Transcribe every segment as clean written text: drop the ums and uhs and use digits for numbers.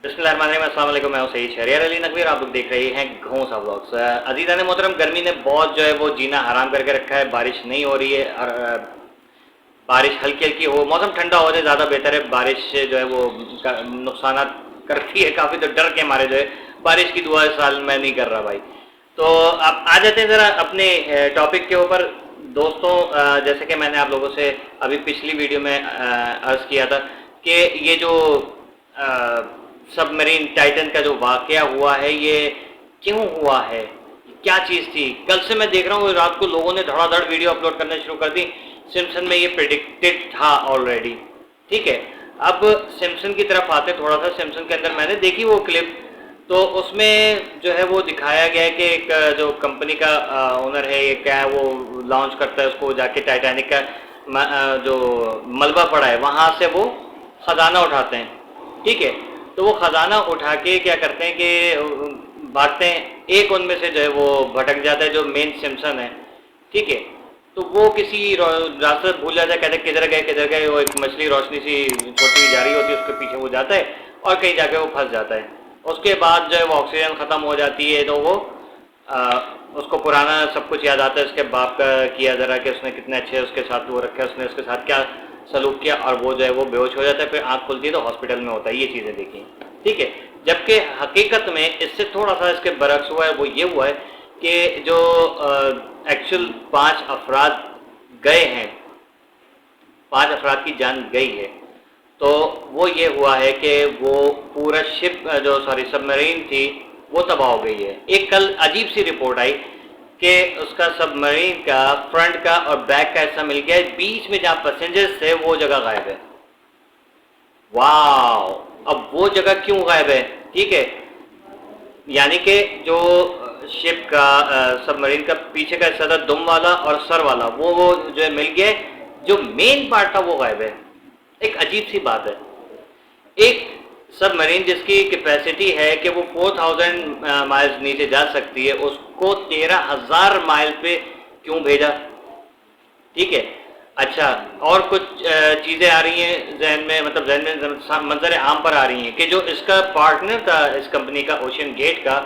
بسم اللہ الرحمن الرحیم، السلام علیکم، میں ہوں سعید شہریار علی نقوی اور آپ لوگ دیکھ رہے ہیں گھونسا بلاگس۔ عزیزان محترم، گرمی نے بہت جو ہے وہ جینا حرام کر کے رکھا ہے، بارش نہیں ہو رہی ہے اور بارش ہلکی ہلکی ہو، موسم ٹھنڈا ہو جائے زیادہ بہتر ہے۔ بارش سے جو ہے وہ نقصانات کرتی ہے کافی، تو ڈر کے ہمارے جو ہے بارش کی دعا اس سال میں نہیں کر رہا بھائی۔ تو اب آ جاتے ہیں ذرا اپنے ٹاپک کے اوپر دوستوں۔ جیسے کہ میں نے آپ لوگوں سے ابھی پچھلی ویڈیو میں عرض کیا تھا کہ یہ جو سب مرین ٹائٹن کا جو واقعہ ہوا ہے یہ کیوں ہوا ہے، کیا چیز تھی۔ کل سے میں دیکھ رہا ہوں رات کو لوگوں نے دھڑا دھڑ ویڈیو اپلوڈ کرنا شروع کر دی۔ سمسن میں یہ پریڈکٹڈ تھا آلریڈی، ٹھیک ہے۔ اب سمسن کی طرف آتے تھوڑا سا۔ سمسن کے اندر میں نے دیکھی وہ کلپ، تو اس میں جو ہے وہ دکھایا گیا ہے کہ ایک جو کمپنی کا اونر ہے، یہ کیا ہے، وہ لانچ کرتا ہے اس کو جا کے ٹائٹینک کا جو ملبہ پڑا ہے وہاں سے وہ خزانہ اٹھاتے ہیں، ٹھیک ہے۔ تو وہ خزانہ اٹھا کے کیا کرتے ہیں کہ بھاگتے ہیں، ایک ان میں سے جو ہے وہ بھٹک جاتا ہے جو مین سمسن ہے، ٹھیک ہے۔ تو وہ کسی راستہ بھول جاتا ہے، کہتے ہیں کدھر گئے، وہ ایک مچھلی روشنی سی چھوٹی جا رہی ہوتی ہے، اس کے پیچھے وہ جاتا ہے اور کہیں جا کے وہ پھنس جاتا ہے۔ اس کے بعد جو ہے وہ آکسیجن ختم ہو جاتی ہے، تو وہ اس کو پرانا سب کچھ یاد آتا ہے، اس کے باپ کا کیا ذرا کہ اس نے کتنے اچھے اس کے ساتھ وہ رکھا، اس نے اس کے ساتھ کیا سلوک کیا، اور وہ جو ہے وہ بے ہوش ہو جاتا ہے، پھر آنکھ کھلتی ہے تو ہاسپٹل میں ہوتا ہے۔ یہ چیزیں دیکھیں، ٹھیک ہے۔ جبکہ حقیقت میں اس سے تھوڑا سا اس کے برعکس ہوا ہے، وہ یہ ہوا ہے کہ جو ایکچوئل 5 افراد گئے ہیں، 5 افراد کی جان گئی ہے، تو وہ یہ ہوا ہے کہ وہ پورا شپ جو سب مرین تھی وہ تباہ ہو گئی ہے۔ ایک کل عجیب سی رپورٹ آئی کہ اس کا سب مرین کا فرنٹ کا اور بیک کا حصہ مل گیا ہے، بیچ میں جہاں پیسنجرز تھے وہ جگہ غائب ہے۔ واو! اب وہ جگہ کیوں غائب ہے، ٹھیک ہے۔ یعنی کہ جو شپ کا سب مرین کا پیچھے کا حصہ تھا دم والا اور سر والا، وہ جو ہے مل گیا، جو مین پارٹ تھا وہ غائب ہے۔ ایک عجیب سی بات ہے، ایک سب مرین جس کی کیپیسٹی ہے کہ وہ 4000 مائلز نیچے جا سکتی ہے، اس کو 13000 مائل پہ کیوں بھیجا، ٹھیک ہے۔ اچھا، اور کچھ چیزیں آ رہی ہیں ذہن میں، مطلب ذہن میں منظر عام پر آ رہی ہیں کہ جو اس کا پارٹنر تھا اس کمپنی کا اوشین گیٹ کا،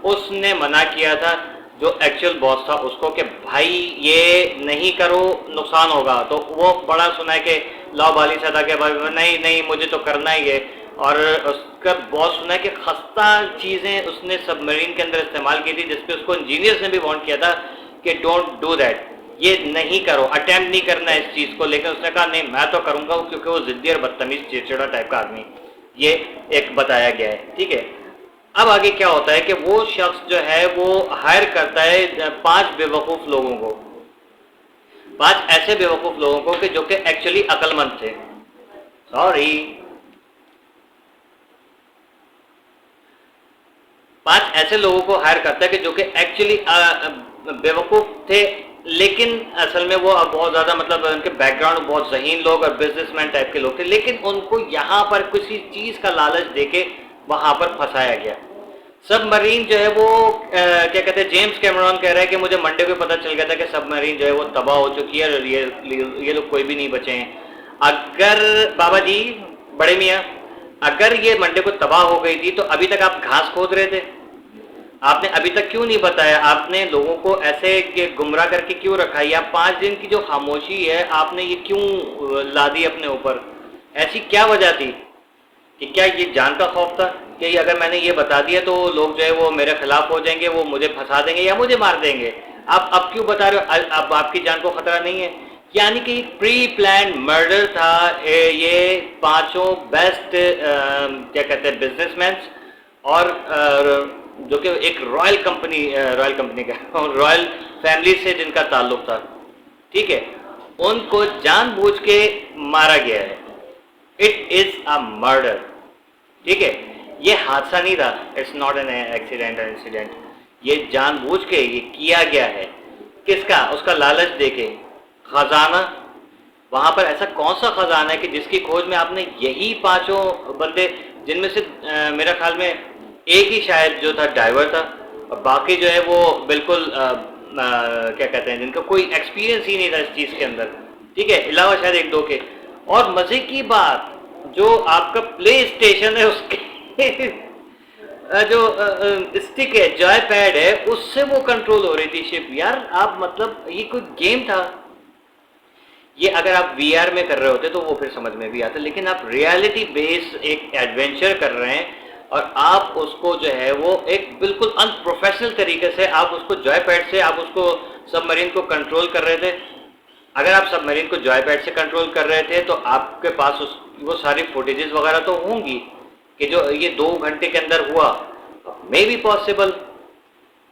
اس نے منع کیا تھا جو ایکچوئل باس تھا اس کو کہ بھائی یہ نہیں کرو نقصان ہوگا، تو وہ بڑا سنا ہے کہ لاؤ بالی سے تھا کہ نہیں مجھے تو کرنا ہی ہے، اور اس کا باس سنا ہے کہ خستہ چیزیں اس نے سب مرین کے اندر استعمال کی تھی، جس پہ اس کو انجینئرز نے بھی وارن کیا تھا کہ ڈونٹ ڈو دیٹ، یہ نہیں کرو، اٹیمپٹ نہیں کرنا اس چیز کو، لیکن اس نے کہا نہیں میں تو کروں گا، کیونکہ وہ ضدی اور بدتمیز چڑچڑا ٹائپ کا آدمی، یہ ایک بتایا گیا ہے، ٹھیک ہے۔ اب آگے کیا ہوتا ہے کہ وہ شخص جو ہے وہ ہائر کرتا ہے 5 بے وقوف لوگوں کو، 5 ایسے بے وقوف لوگوں کو کہ جو کہ ایکچولی عقل مند تھے، سوری 5 ایسے لوگوں کو ہائر کرتا ہے کہ جو کہ ایکچولی بے وقوف تھے، لیکن اصل میں وہ بہت زیادہ مطلب ان کے بیک گراؤنڈ بہت ذہین لوگ اور بزنس مین ٹائپ کے لوگ تھے، لیکن ان کو یہاں پر کسی چیز کا لالچ دے کے وہاں پر پھنسایا گیا۔ سب مرین جو ہے وہ کیا کہتے ہیں، جیمز کیمرون کہہ رہا ہے کہ مجھے منڈے کو پتہ چل گیا تھا کہ سب مرین جو ہے وہ تباہ ہو چکی ہے اور یہ لوگ کوئی بھی نہیں بچے ہیں۔ اگر بابا جی بڑے میاں، اگر یہ منڈے کو تباہ ہو گئی تھی تو ابھی تک آپ گھاس کھود رہے تھے، آپ نے ابھی تک کیوں نہیں بتایا، آپ نے لوگوں کو ایسے کہ گمراہ کر کے کیوں رکھا، یا 5 دن کی جو خاموشی ہے آپ نے یہ کیوں لا دی اپنے اوپر، ایسی کیا وجہ تھی؟ کہ کیا یہ جان کا خوف تھا کہ اگر میں نے یہ بتا دیا تو لوگ جو ہے وہ میرے خلاف ہو جائیں گے، وہ مجھے پھنسا دیں گے یا مجھے مار دیں گے، آپ اب کیوں بتا رہے ہو، اب آپ کی جان کو خطرہ نہیں ہے؟ یعنی کہ ایک پری پلانڈ مرڈر تھا۔ یہ 5 بیسٹ کیا کہتے ہیں بزنس مینس، اور جو کہ ایک رائل کمپنی کا رائل فیملی سے جن کا تعلق تھا، ٹھیک ہے، ان کو جان بوجھ کے مارا گیا ہے۔ اٹ از اے مرڈر، ٹھیک ہے، یہ حادثہ نہیں تھا، اٹس ناٹ این انسیڈنٹ، یہ جان بوجھ کے یہ کیا گیا ہے۔ کس کا؟ اس کا لالچ دے کے۔ خزانہ، وہاں پر ایسا کون سا خزانہ ہے کہ جس کی کھوج میں آپ نے یہی 5 بندے، جن میں سے میرا خیال میں ایک ہی شاید جو تھا ڈرائیور تھا، اور باقی جو ہے وہ بالکل کیا کہتے ہیں جن کا کوئی ایکسپیرینس ہی نہیں تھا اس چیز کے اندر، ٹھیک ہے، علاوہ شاید 1-2 کے۔ اور مزے کی بات، جو آپ کا پلے اسٹیشن ہے جو اسٹک ہے, جوائے پیڈ ہے, اس سے وہ کنٹرول ہو رہی تھی شپ. یار آپ مطلب یہ کوئی گیم تھا؟ یہ اگر آپ وی آر میں کر رہے ہوتے تو وہ پھر سمجھ میں بھی آتا, لیکن آپ ریالٹی بیس ایک ایڈونچر کر رہے ہیں اور آپ اس کو جو ہے وہ ایک بالکل ان پروفیشنل طریقے سے آپ اس کو جوائے پیڈ سے آپ اس کو سب مرین کو کنٹرول کر رہے تھے. اگر آپ سب مرین کو جوائے پیڈ سے کنٹرول کر رہے تھے تو آپ کے پاس وہ ساری فوٹیجز وغیرہ تو ہوں گی کہ جو یہ 2 گھنٹے کے اندر ہوا. مے بی پاسبل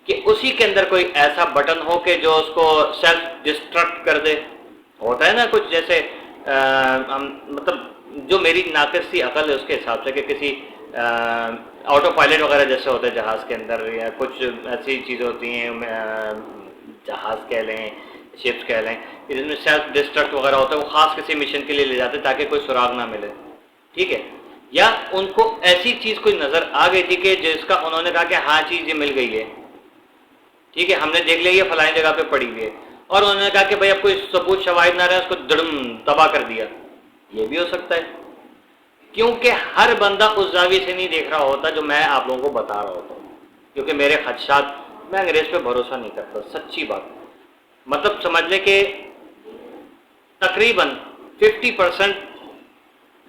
کہ اسی کے اندر کوئی ایسا بٹن ہو کہ جو اس کو سیلف ڈسٹرکٹ کر دے. ہوتا ہے نا کچھ جیسے مطلب جو میری ناقص سی عقل ہے اس کے حساب سے کہ کسی آٹو پائلٹ وغیرہ جیسے ہوتا ہے جہاز کے اندر, یا کچھ ایسی چیزیں ہوتی ہیں جہاز کہہ لیں, شپس کہہ لیں, کہ جس میں سیلف ڈسٹرکٹ وغیرہ ہوتا ہے, وہ خاص کسی مشن کے لیے لے جاتے ہیں تاکہ کوئی سراغ نہ ملے. ٹھیک ہے, یا ان کو ایسی چیز کوئی نظر آ گئی تھی کہ جس کا انہوں نے کہا کہ ہاں چیز یہ مل گئی ہے, ٹھیک ہے, ہم نے دیکھ لیا یہ فلانی جگہ پہ پڑی ہوئی ہے, اور انہوں نے کہا کہ بھائی اب کوئی ثبوت شواہد نہ رہے, اس کو دڑم تباہ کر دیا. یہ بھی ہو سکتا ہے, کیونکہ ہر بندہ اس زاویے سے نہیں دیکھ رہا ہوتا جو میں آپ لوگوں کو بتا رہا ہوتا ہوں. کیونکہ میرے خدشات, میں انگریز پہ بھروسہ نہیں کرتا, سچی بات. مطلب سمجھ لیں کہ تقریباً 50%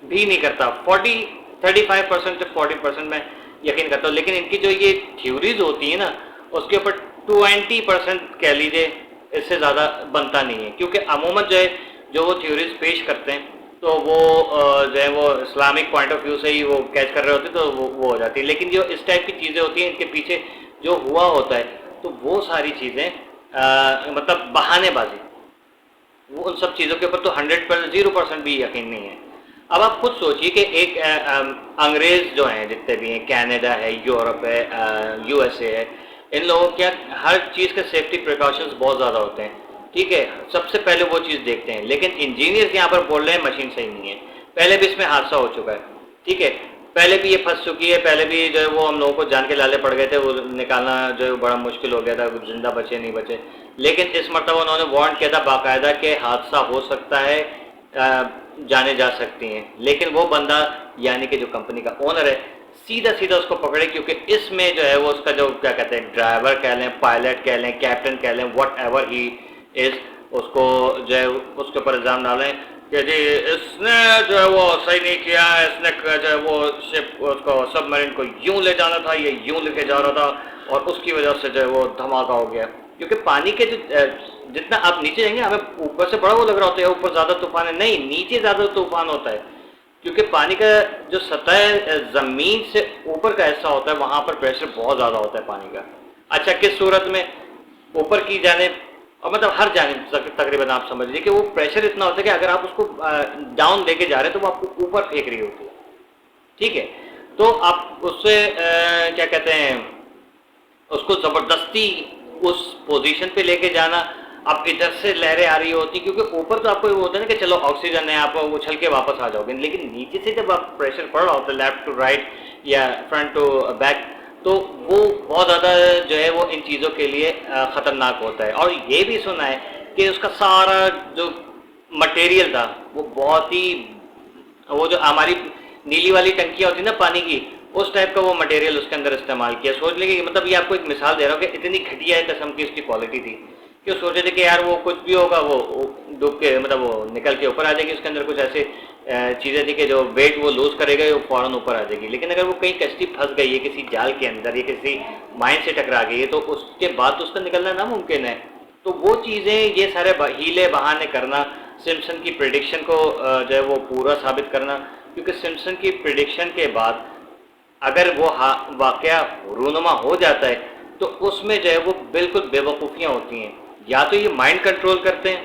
بھی نہیں کرتا, 35% سے 40% میں یقین کرتا ہوں. لیکن ان کی جو یہ تھیوریز ہوتی ہیں نا, اس کے اوپر 20% کہہ لیجیے, اس سے زیادہ بنتا نہیں ہے. کیونکہ عموماً جو وہ تھیوریز پیش کرتے ہیں تو وہ جو ہے وہ اسلامک پوائنٹ آف ویو سے ہی وہ کیچ کر رہے ہوتے ہیں, تو وہ ہو جاتی ہے. لیکن جو اس ٹائپ کی چیزیں ہوتی ہیں ان کے پیچھے جو ہوا ہوتا ہے, تو وہ ساری چیزیں مطلب بہانے بازی, وہ ان سب چیزوں کے اوپر تو 100% 0% بھی یقین نہیں ہے. اب آپ خود سوچیے کہ ایک انگریز جو ہیں جتنے بھی ہیں, کینیڈا ہے, یورپ ہے, یو ایس اے ہے, ان لوگوں کے ہر چیز کے سیفٹی پریکاشنز بہت زیادہ ہوتے ہیں. ٹھیک ہے, سب سے پہلے وہ چیز دیکھتے ہیں. لیکن انجینئرز یہاں پر بول رہے ہیں مشین صحیح نہیں ہے, پہلے بھی اس میں حادثہ ہو چکا ہے. ٹھیک ہے, پہلے بھی یہ پھنس چکی ہے, پہلے بھی جو ہے وہ ہم لوگوں کو جان کے لالے پڑ گئے تھے, وہ نکالنا جو ہے بڑا مشکل ہو گیا تھا, زندہ بچے نہیں بچے. لیکن اس مرتبہ انہوں نے وارن کیا تھا باقاعدہ کہ حادثہ ہو سکتا ہے, جانے جا سکتی ہیں. لیکن وہ بندہ یعنی کہ جو کمپنی کا اونر ہے, سیدھا اس کو پکڑے, کیونکہ اس میں جو ہے وہ اس کا جو کیا کہتے ہیں ڈرائیور کہہ لیں, پائلٹ کہہ لیں, کیپٹن کہہ لیں, واٹ ایور ہی از, اس کو جو ہے اس کے اوپر الزام ڈالیں کہ جی اس نے جو ہے وہ صحیح نہیں کیا, اس نے جو ہے وہ شپ اس کو سب مرین کو یوں لے جانا تھا, یہ یوں لے کے جا رہا تھا, اور اس کی وجہ سے جو ہے وہ دھماکہ ہو گیا. کیونکہ پانی کے جو جتنا آپ نیچے جائیں گے, ہمیں اوپر سے بڑا وہ لگ رہا ہوتا ہے اوپر زیادہ طوفان ہے, نہیں, نیچے زیادہ طوفان ہوتا ہے. کیونکہ پانی کا جو سطح زمین سے اوپر کا حصہ ہوتا ہے, وہاں پر پریشر بہت زیادہ ہوتا ہے پانی کا. اچھا, کس صورت میں؟ اوپر کی جانب, اور مطلب ہر جانب تقریباً آپ سمجھ لیجیے کہ وہ پریشر اتنا ہوتا ہے کہ اگر آپ اس کو ڈاؤن لے کے جا رہے ہیں تو وہ آپ کو اوپر پھینک رہی ہوتی ہے. ٹھیک ہے, تو آپ اس سے کیا کہتے ہیں, اس کو زبردستی اس پوزیشن پہ لے کے جانا. اب ادھر سے لہریں آ رہی ہوتی, کیونکہ اوپر تو آپ کو وہ ہوتا ہے نا کہ چلو آکسیجن ہے, آپ اچھل کے واپس آ جاؤ گے. لیکن نیچے سے جب آپ پریشر پڑ رہا ہوتا ہے لیفٹ ٹو رائٹ یا فرنٹ ٹو بیک, تو وہ بہت زیادہ جو ہے وہ ان چیزوں کے لیے خطرناک ہوتا ہے. اور یہ بھی سنا ہے کہ اس کا سارا جو مٹیریل تھا وہ بہت ہی, وہ جو ہماری نیلی والی ٹنکیاں ہوتی ہیں نا پانی کی, اس ٹائپ کا وہ مٹیریل اس کے اندر استعمال کیا. سوچ لیں کہ مطلب یہ آپ کو ایک مثال دے رہا ہوں کہ اتنی گھٹیا قسم کی اس کی کوالٹی تھی کہ سوچے تھے کہ یار وہ کچھ بھی ہوگا وہ ڈوب کے مطلب وہ نکل کے اوپر آ جائے گی. اس کے اندر کچھ ایسے چیزیں تھی کہ جو ویٹ وہ لوز کرے گا وہ فوراً اوپر آ جائے گی. لیکن اگر وہ کہیں کشتی پھنس گئی ہے کسی جال کے اندر یا کسی مائن سے ٹکرا گئی ہے تو اس کے بعد تو اس کا نکلنا ناممکن ہے. تو وہ چیزیں, یہ سارے ہیلے بہانے کرنا, سمپسن کی پریڈکشن کو جو ہے وہ پورا ثابت کرنا, کیونکہ سمپسن کی پریڈکشن کے بعد اگر وہ واقعہ رونما ہو جاتا ہے تو اس میں جو ہے وہ بالکل بے وقوفیاں ہوتی ہیں. یا تو یہ مائنڈ کنٹرول کرتے ہیں,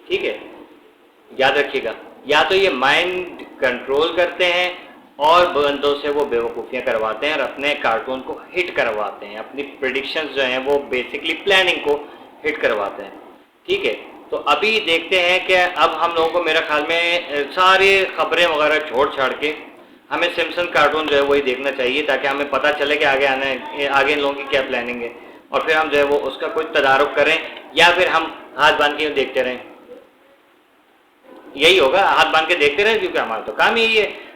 ٹھیک ہے, یاد رکھیے گا, یا تو یہ مائنڈ کنٹرول کرتے ہیں اور بندوں سے وہ بے وقوفیاں کرواتے ہیں اور اپنے کارٹون کو ہٹ کرواتے ہیں, اپنی پریڈکشنز جو ہیں وہ بیسکلی پلاننگ کو ہٹ کرواتے ہیں. ٹھیک ہے, تو ابھی دیکھتے ہیں کہ اب ہم لوگوں کو میرا خیال میں ساری خبریں وغیرہ چھوڑ چھاڑ کے ہمیں سمپسن کارٹون جو ہے وہی دیکھنا چاہیے, تاکہ ہمیں پتہ چلے کہ آگے آگے ان لوگوں کی کیا پلاننگ ہے, اور پھر ہم جو ہے وہ اس کا کوئی تدارک کریں, یا پھر ہم ہاتھ باندھ کے دیکھتے رہیں. یہی ہوگا, ہاتھ باندھ کے دیکھتے رہیں, کیونکہ ہمارا تو کام یہی ہے.